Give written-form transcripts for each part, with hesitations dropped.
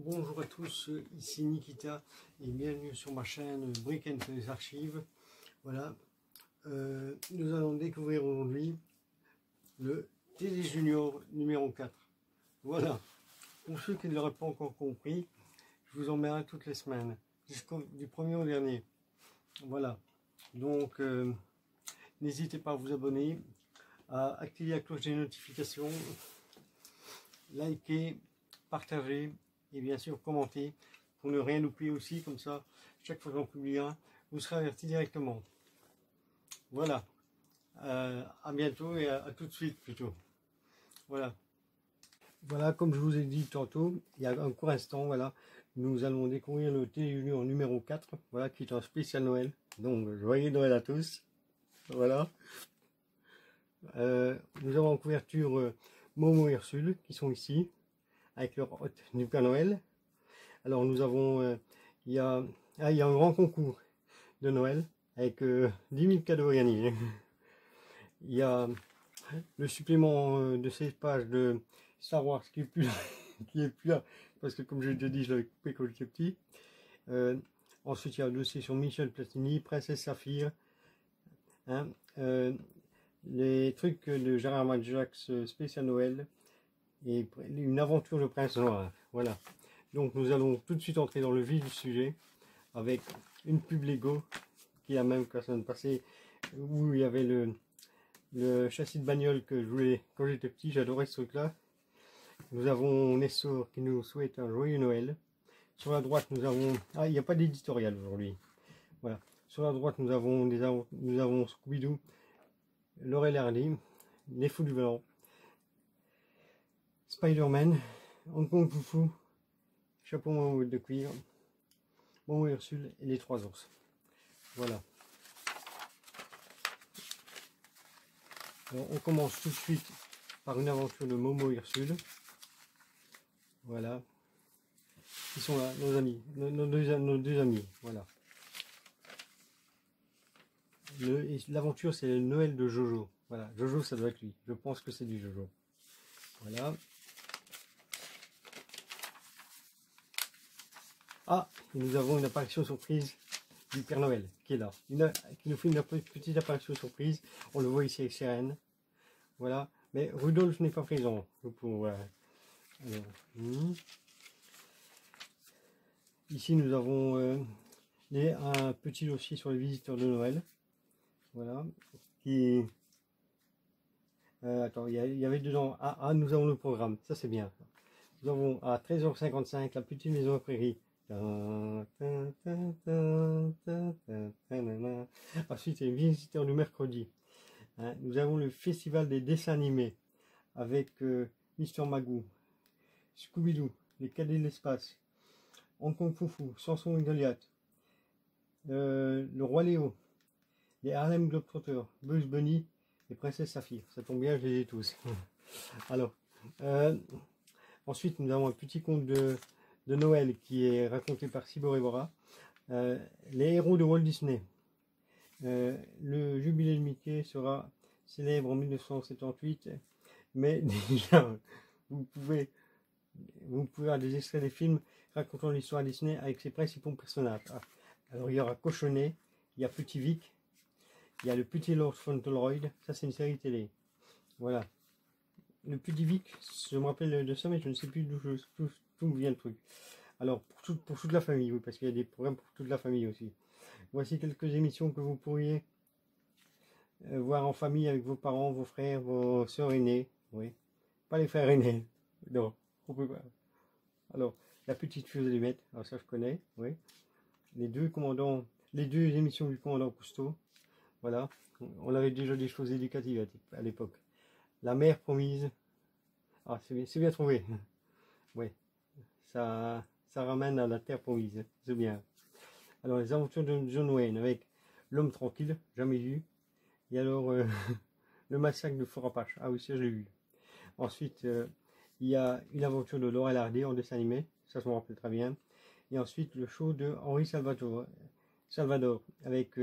Bonjour à tous, ici Nikita et bienvenue sur ma chaîne Brick & Toys Archives. Voilà, nous allons découvrir aujourd'hui le Teddy Junior numéro 4. Voilà, pour ceux qui ne l'auraient pas encore compris, je vous en mets un toutes les semaines, du premier au dernier. Voilà, donc n'hésitez pas à vous abonner, à activer la cloche des notifications, liker, partager et bien sûr commenter pour ne rien louper aussi, comme ça chaque fois que j'en publie un, vous serez averti directement. Voilà, à bientôt et à tout de suite plutôt. Voilà, comme je vous ai dit tantôt, il y a un court instant, voilà, nous allons découvrir le Teddy Junior numéro 4, voilà, qui est un spécial Noël. Donc joyeux Noël à tous. Voilà, nous avons en couverture Momo et Ursule qui sont ici avec leur hôte du Père Noël. Alors nous avons, il y a un grand concours de Noël avec 10 000 cadeaux à gagner. Il y a le supplément de 16 pages de Star Wars qui est plus là, qui est plus là parce que comme je l'ai déjà dit, je l'avais coupé quand j'étais petit. Ensuite il y a le dossier sur Michel Platini, Princesse Saphir, hein, les trucs de Gérard Majax spécial Noël et une aventure de Prince Noir. Voilà. Donc nous allons tout de suite entrer dans le vif du sujet avec une pub Lego qui est la même que la semaine passée où il y avait le châssis de bagnole que je voulais quand j'étais petit, j'adorais ce truc là. Nous avons Nessor qui nous souhaite un joyeux Noël. Sur la droite nous avons, il n'y a pas d'éditorial aujourd'hui. Voilà. Sur la droite nous avons Scooby-Doo, Laurel Hardy, Les Fous du Volant, Spider-Man, Hong Kong Foufou, Chapeau Momo de cuir, Momo Ursule et les 3 ours. Voilà. Alors, on commence tout de suite par une aventure de Momo Ursule. Voilà. Ils sont là, nos amis, nos deux amis. Voilà. L'aventure, c'est le Noël de Jojo. Voilà. Jojo, ça doit être lui. Je pense que c'est du Jojo. Voilà. Ah, et nous avons une apparition surprise du Père Noël qui est là. Qui nous fait une petite apparition surprise. On le voit ici avec Sirène. Voilà. Mais Rudolph n'est pas présent. Voilà. Alors, ici nous avons un petit dossier sur les visiteurs de Noël. Voilà. Qui attends, il y avait dedans. Nous avons le programme. Ça c'est bien. Nous avons à 13h55 la petite maison à prairie. Ensuite, les visiteurs du mercredi. Hein, nous avons le festival des dessins animés avec Mister Magoo, Scooby-Doo, les cadets de l'espace, Hong Kong Foufou, Samson et Goliath, le Roi Léo, les Harlem Globetrotters, Bugs Bunny et Princesse Saphir. Ça tombe bien, je les ai tous. Alors, ensuite, nous avons un petit conte de Noël qui est raconté par Cibor et Bora. Les héros de Walt Disney. Le jubilé de Mickey sera célèbre en 1978, mais déjà, vous pouvez avoir des extraits des films racontant l'histoire Disney avec ses principaux personnages. Alors il y aura Cochonnet, il y a Petit Vic, il y a le Petit Lord Fauntleroy, ça c'est une série télé. Voilà. Le Petit Vic, je me rappelle de ça, mais je ne sais plus d'où vient le truc. Alors pour toute la famille, oui, parce qu'il y a des programmes pour toute la famille aussi. Voici quelques émissions que vous pourriez voir en famille avec vos parents, vos frères, vos sœurs aînées. Oui, pas les frères aînés. Non, on peut pas. Alors, la petite fuse allumette, alors ça je connais, oui. Les deux émissions du commandant Cousteau. Voilà, on avait déjà des choses éducatives à l'époque. La mère promise. Ah, c'est bien trouvé. Oui, ça ramène à la terre promise, c'est bien. Alors, les aventures de John Wayne avec L'homme tranquille, jamais vu. Et alors, le massacre de Fort Apache. Ah oui, ça je l'ai vu. Ensuite, il y a une aventure de Laurel Hardy en dessin animé. Ça, je me rappelle très bien. Et ensuite, le show de Henri Salvador avec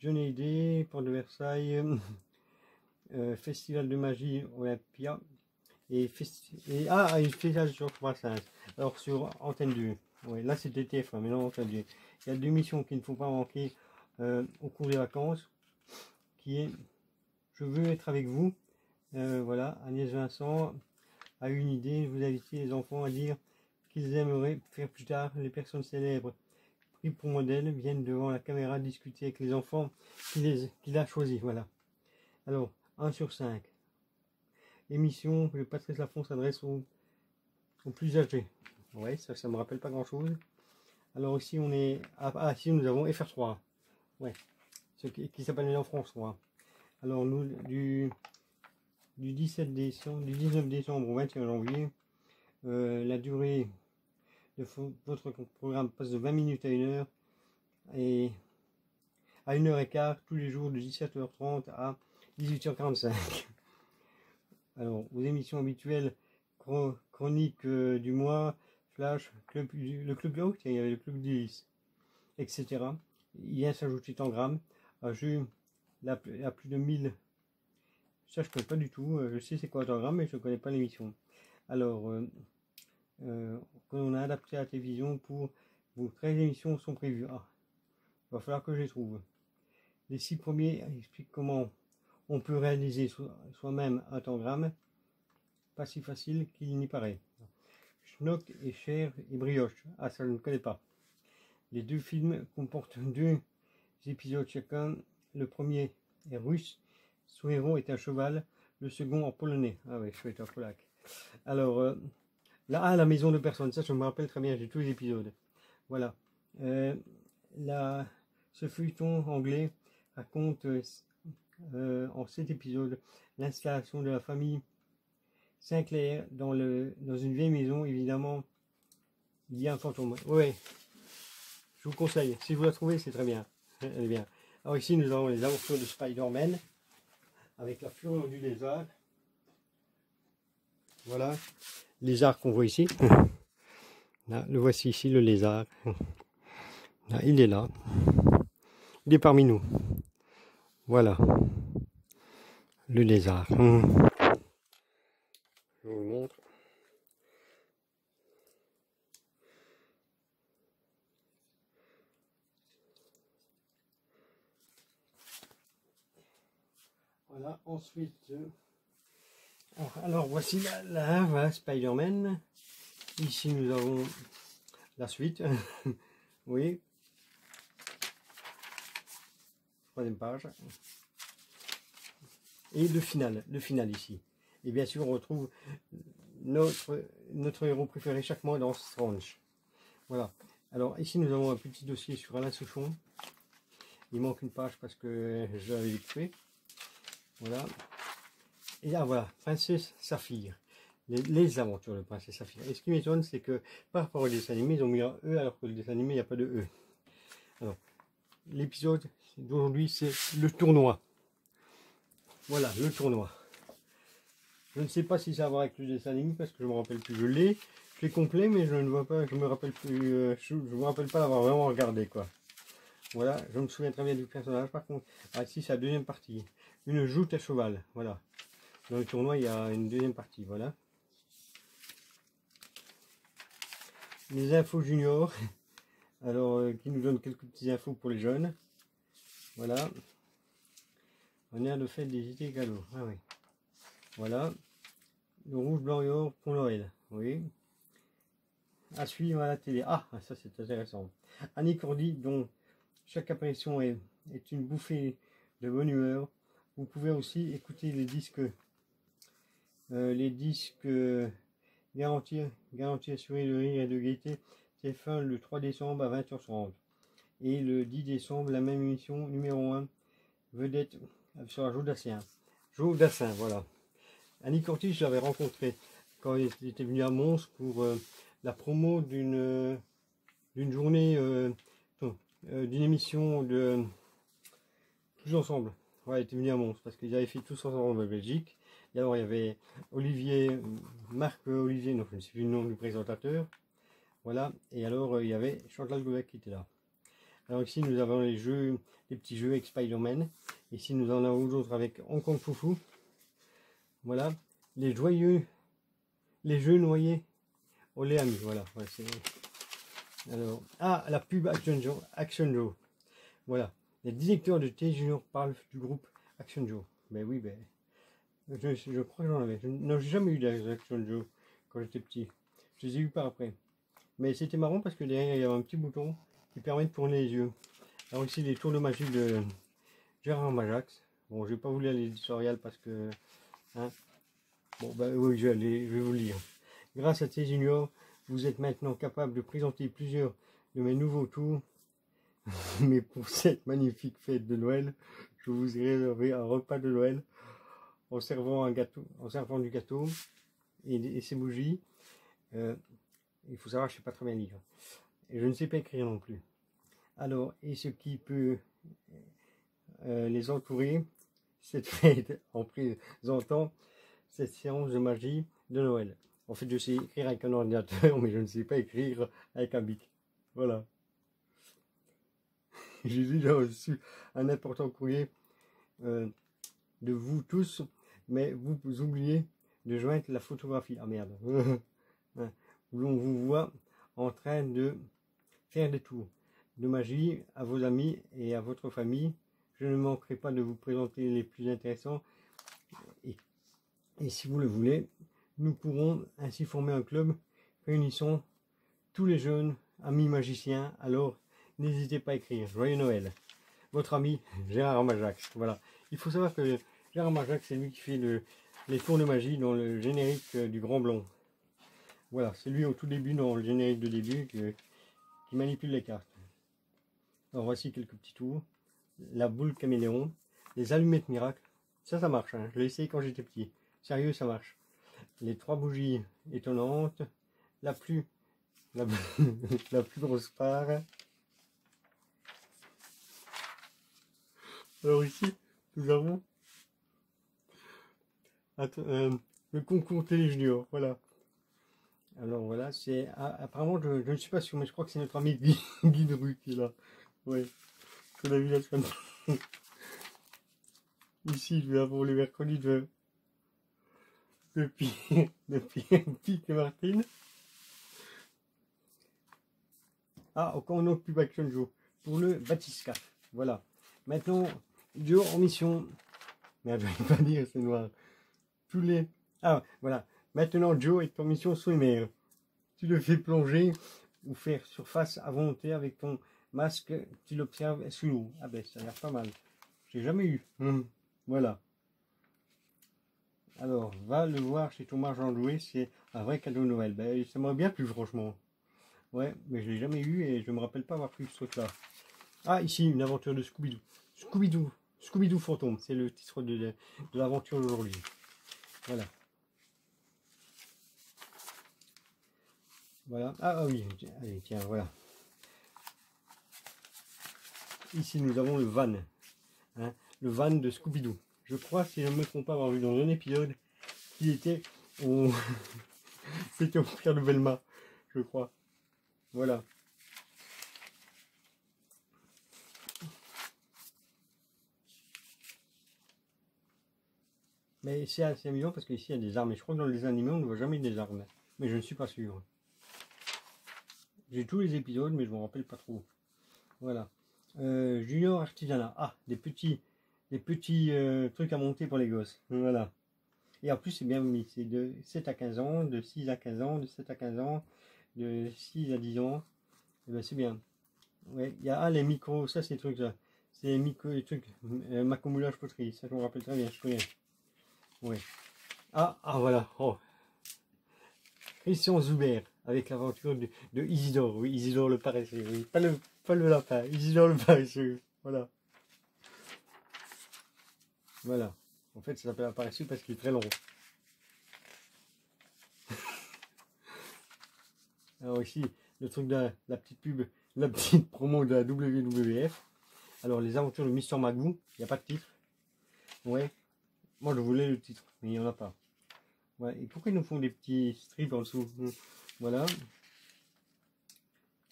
Johnny Hallyday, Port de Versailles, Festival de magie Olympia il fait sur 3-5. Alors sur Antenne 2. Oui, là c'était TF1, mais non Antenne 2. Il y a 2 émissions qu'il ne faut pas manquer au cours des vacances, qui est Je veux être avec vous. Voilà, Agnès Vincent a une idée, vous invitez les enfants à dire qu'ils aimeraient faire plus tard. Les personnes célèbres pris pour modèle viennent devant la caméra discuter avec les enfants qu'il a choisis. Voilà. Alors, 1 sur 5. Émission que Patrice Laffont s'adresse aux plus âgés. Ouais, ça me rappelle pas grand chose. Alors ici on est. Ici nous avons FR3. Ouais. Ce qui s'appelle en France 3. Alors nous du 17 décembre, du 19 décembre au 21 janvier, la durée de votre programme passe de 20 minutes à 1 heure et à 1h15 tous les jours de 17h30 à 18h45. Alors, aux émissions habituelles, chronique du mois, flash, le club de il y avait le club du 10, etc. Il vient s'ajouter en grammes. Jeu à plus de 1000. Ça, je ne connais pas du tout. Je sais c'est quoi un gramme, mais je ne connais pas l'émission. Alors, qu'on a adapté à la télévision pour vos 13 émissions sont prévues. Ah, il va falloir que je les trouve. Les 6 premiers expliquent comment on peut réaliser soi-même un tangramme. Pas si facile qu'il n'y paraît. Schnock et Cher et Brioche. Ah, ça je ne connais pas. Les 2 films comportent 2 épisodes chacun. Le premier est russe. Son héros est un cheval. Le second en polonais. Ah oui, je suis un polac. Alors, là, la maison de personne. Ça, je me rappelle très bien. J'ai tous les épisodes. Voilà. Ce feuilleton anglais raconte en 7 épisodes l'installation de la famille Sinclair dans une vieille maison. Évidemment, il y a un fantôme. Oui, je vous conseille. Si vous la trouvez, c'est très bien. Elle est bien. Alors ici, nous avons les aventures de Spider-Man avec la fureur du lézard. Voilà, lézard qu'on voit ici. Là, le voici ici, le lézard. Là, il est là. Il est parmi nous. Voilà, le lézard. Je vous montre. Voilà, ensuite, alors voici voilà, Spider-Man. Ici nous avons la suite. Oui. 3e page. Et le final ici. Et bien sûr, on retrouve notre héros préféré chaque mois dans Strange. Voilà. Alors ici, nous avons un petit dossier sur Alain Souchon. Il manque une page parce que je l'avais coupé. Voilà. Et là, voilà, Princesse Saphir. Les aventures de Princesse Saphir. Et ce qui m'étonne, c'est que par rapport au dessin animé, ils ont mis un E alors que le dessin animé, il n'y a pas de E. Alors, l'épisode d'aujourd'hui, c'est le tournoi. Voilà, le tournoi. Je ne sais pas si ça va avec le dessin animé parce que je ne me rappelle plus. Je l'ai complet, mais je ne vois pas, je me rappelle plus, je me rappelle pas l'avoir vraiment regardé, quoi. Voilà, je me souviens très bien du personnage. Par contre, ici c'est la 2e partie. Une joute à cheval, voilà. Dans le tournoi, il y a une 2e partie, voilà. Les infos juniors, alors qui nous donnent quelques petites infos pour les jeunes. Voilà. On est à le fait des idées galop. Ah oui. Voilà. Le rouge, blanc et or pour Noël. Oui. À suivre à la télé. Ah, ça c'est intéressant. Annie Cordy, dont chaque apparition est une bouffée de bonne humeur. Vous pouvez aussi écouter les disques garantis assurés de rire et de gaieté. TF1 le 3 décembre à 20h30. Et le 10 décembre, la même émission numéro 1, vedette sur la Jodassin. Jodassin, voilà. Annie Cordy, je l'avais rencontré quand il était venu à Mons pour la promo d'une journée, d'une émission de Tous Ensemble. Ouais, il était venu à Mons parce qu'ils avaient fait Tous Ensemble en Belgique. Et alors il y avait Marc Olivier, non je ne sais plus le nom du présentateur. Voilà, et alors il y avait Chantal Goulec qui était là. Alors ici nous avons les petits jeux avec Spider-Man. Ici nous en avons d'autres avec Hong Kong Foufou. Voilà, les joyeux Les jeux noyés au lait ami, voilà. Ouais, alors, ah, la pub Action Joe. Voilà. Les directeurs de T Junior parlent du groupe Action Joe. Ben oui, ben. Je crois que j'en avais. Non, j'ai jamais eu d'Action Joe quand j'étais petit. Je les ai eu par après. Mais c'était marrant parce que derrière, il y avait un petit bouton qui permet de tourner les yeux. Alors ici, les tours de magie de Gérard Majax. Bon, je vais pas vous lire l'éditorial parce que... Hein, bon, bah oui, je vais vous le lire. Grâce à T Junior, vous êtes maintenant capable de présenter plusieurs de mes nouveaux tours. Mais pour cette magnifique fête de Noël, je vous ai réservé un repas de Noël en servant du gâteau et ses bougies. Il faut savoir, je ne sais pas très bien lire. Et je ne sais pas écrire non plus. Alors, et ce qui peut les entourer, cette fête en présentant cette séance de magie de Noël. En fait, je sais écrire avec un ordinateur, mais je ne sais pas écrire avec un bic. Voilà. J'ai déjà reçu un important courrier de vous tous, mais vous oubliez de joindre la photographie. Ah merde. Où l'on vous voit en train de faire des tours de magie à vos amis et à votre famille. Je ne manquerai pas de vous présenter les plus intéressants. Et si vous le voulez, nous pourrons ainsi former un club réunissant tous les jeunes amis magiciens. Alors, n'hésitez pas à écrire. Joyeux Noël. Votre ami Gérard Majax. Voilà. Il faut savoir que Gérard Majax, c'est lui qui fait les tours de magie dans le générique du Grand Blond. Voilà, c'est lui au tout début, dans le générique de début, qui manipule les cartes. Alors voici quelques petits tours. La boule caméléon, les allumettes miracles. Ça marche, hein. Je l'ai essayé quand j'étais petit. Sérieux, ça marche. Les 3 bougies étonnantes. La plus grosse part. Alors ici, nous avons le concours Télé Junior. Voilà. Alors voilà, c'est apparemment, je ne suis pas sûr, mais je crois que c'est notre ami Guy de Rue qui est là. Ouais, qu'on a vu la semaine. Ici, je vais avoir les mercredis de Pic et Martine. Ah, encore un autre pub Action Joe pour le Batisca. Voilà. Maintenant, Joe en mission. Merde, je vais pas dire, c'est noir. Ah, voilà. Maintenant, Joe est en mission sous les mers. Tu le fais plonger ou faire surface à volonté avec ton masque. Tu l'observes sous l'eau. Ah ben, ça a l'air pas mal. J'ai jamais eu. Voilà. Alors, va le voir chez ton marchand de jouets, c'est un vrai cadeau de Noël. Ben, ça m'aurait bien plu, franchement. Ouais, mais je l'ai jamais eu et je me rappelle pas avoir pris ce truc-là. Ah, ici, une aventure de Scooby-Doo. Scooby-Doo fantôme, c'est le titre de l'aventure d'aujourd'hui. Voilà. Voilà. Ah oui, allez, tiens, voilà. Ici, nous avons le van. Hein, le van de Scooby-Doo. Je crois, si je ne me trompe pas, avoir vu dans un épisode qu'il était au... C'était au Pierre de Belma, je crois. Voilà. Mais c'est assez amusant parce qu'ici il y a des armes. Et je crois que dans les animés on ne voit jamais des armes. Mais je ne suis pas sûr. J'ai tous les épisodes mais je ne me rappelle pas trop. Voilà. Junior Artisanat. Ah, des petits trucs à monter pour les gosses. Voilà. Et en plus c'est bien mis. C'est de 7 à 15 ans, de 6 à 15 ans, de 7 à 15 ans, de 6 à 10 ans. Et ben c'est bien. Ouais, il y a les micros, ça c'est les trucs là. C'est les trucs, macomoulage poterie, ça je me rappelle très bien, je connais. Ouais. Ah voilà. Oh. Christian Zuber avec l'aventure de Isidore. Oui, Isidore le paresseux. Oui. Pas le lapin. Isidore le paresseux. Voilà. Voilà. En fait, ça s'appelle un paresseux parce qu'il est très long. Alors ici, le truc de la petite pub, la petite promo de la WWF. Alors, les aventures de Mister Magoo. Il n'y a pas de titre. Ouais. Moi, je voulais le titre, mais il n'y en a pas. Ouais. Et pourquoi ils nous font des petits strips en dessous? Voilà.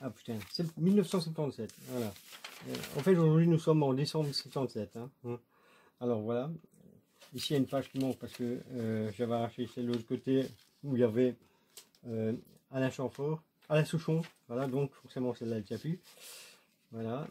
Ah putain, c'est 1977. Voilà. En fait, aujourd'hui, nous sommes en décembre 77. Hein. Alors voilà. Ici, il y a une page qui manque parce que j'avais arraché celle de l'autre côté. où il y avait Alain Chamfort, Alain Souchon, voilà, donc forcément celle-là elle tient plus. Voilà.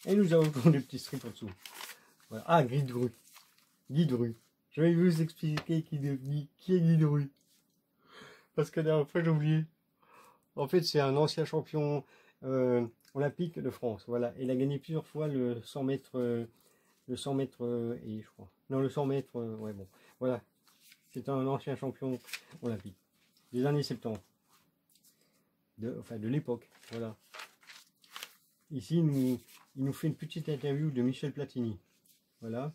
Et nous avons des petits strips en dessous. Voilà. Ah, Guy Dru. Guy Dru. Je vais vous expliquer qui est Guy Dru. Parce que la dernière fois j'ai oublié. En fait, c'est un ancien champion olympique de France. Voilà. Il a gagné plusieurs fois le 100 mètres. Le 100 mètres et je crois. Non, le 100 mètres, ouais, bon. Voilà. C'est un ancien champion olympique. Des années 70. Enfin, de l'époque. Voilà. Ici, il nous fait une petite interview de Michel Platini. Voilà.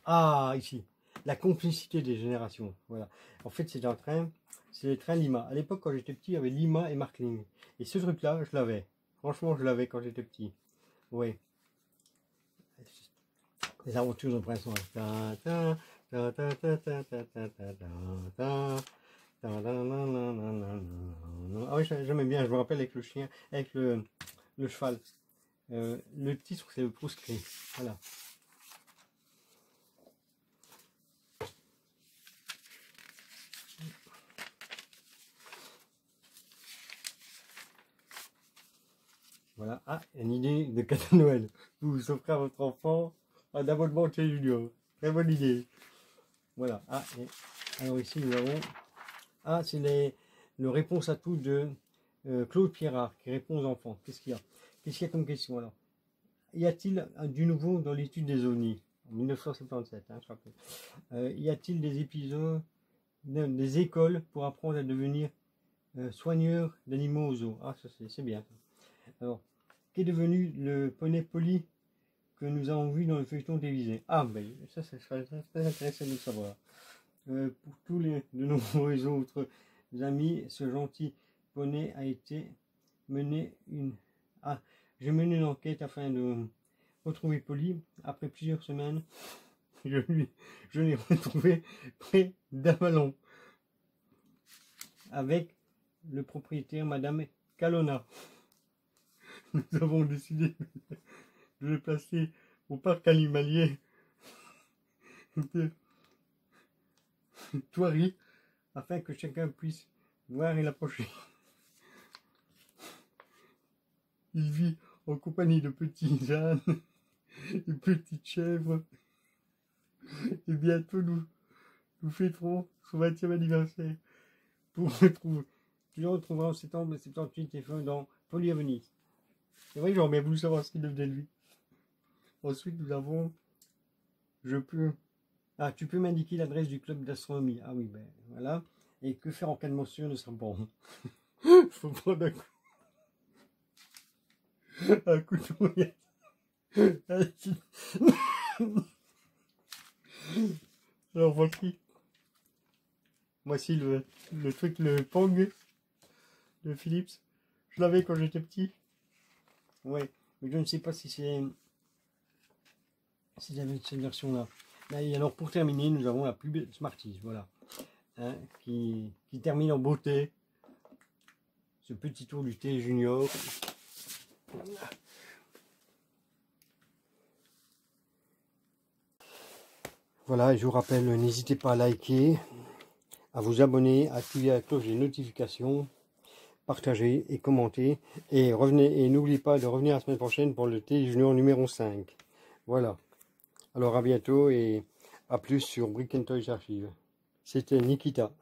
Ah, ici. La complicité des générations. Voilà. En fait, c'est un train. C'est les trains Lima. À l'époque, quand j'étais petit, il y avait Lima et Markling. Et ce truc-là, je l'avais. Franchement, je l'avais quand j'étais petit. Oui. Les aventures de Prince Noir. Ah oui, j'aimais bien, je me rappelle avec le chien, avec le cheval. Le titre, c'est le proscrit. Voilà. Voilà. Ah, une idée de cadeau de Noël. Vous offrez à votre enfant un abonnement chez Junior. Très bonne idée. Voilà. Ah, et alors ici, nous avons... Ah, c'est le réponse à tout de Claude Pierrard qui répond aux enfants. Qu'est-ce qu'il y a? Qu'est-ce qu'il y a comme question alors? Y a-t-il du nouveau dans l'étude des OVNI? En 1977, hein, je rappelle. Y a-t-il des épisodes, des écoles pour apprendre à devenir soigneur d'animaux aux zoos? Ah, ça c'est bien. Alors, qu'est devenu le poney Polly que nous avons vu dans le feuilleton télévisé? Ah, ben ça serait très intéressant de le savoir. Pour tous de nombreux autres amis, ce gentil poney a été mené j'ai mené une enquête afin de retrouver Polly. Après plusieurs semaines, je l'ai retrouvé près d'Avalon avec le propriétaire, Madame Calona. Nous avons décidé de le placer au parc animalier de Thoiry afin que chacun puisse voir et l'approcher. Il vit en compagnie de petits ânes, de petites chèvres, et bientôt nous fêterons son 20e anniversaire. Tu le retrouveras en septembre 78 et fin dans Polly à Venise. C'est vrai que j'aurais bien voulu savoir ce qu'il devenait de lui. Ensuite, nous avons... tu peux m'indiquer l'adresse du club d'astronomie. Ah oui, ben voilà. Et que faire en cas de morsure de serpent? Faut prendre un coup de mouillette. Alors voici le truc, le Pong de Philips. Je l'avais quand j'étais petit. Ouais, mais je ne sais pas si j'avais cette version là. Et alors pour terminer, nous avons la plus belle Smarties, voilà, hein, qui termine en beauté ce petit tour du thé Junior. Voilà, et je vous rappelle, n'hésitez pas à liker, à vous abonner, à activer la cloche des notifications, partager et commenter. Et n'oubliez pas de revenir la semaine prochaine pour le thé Junior numéro 5. Voilà. Alors à bientôt et à plus sur Brick & Toys Archive. C'était Nikita.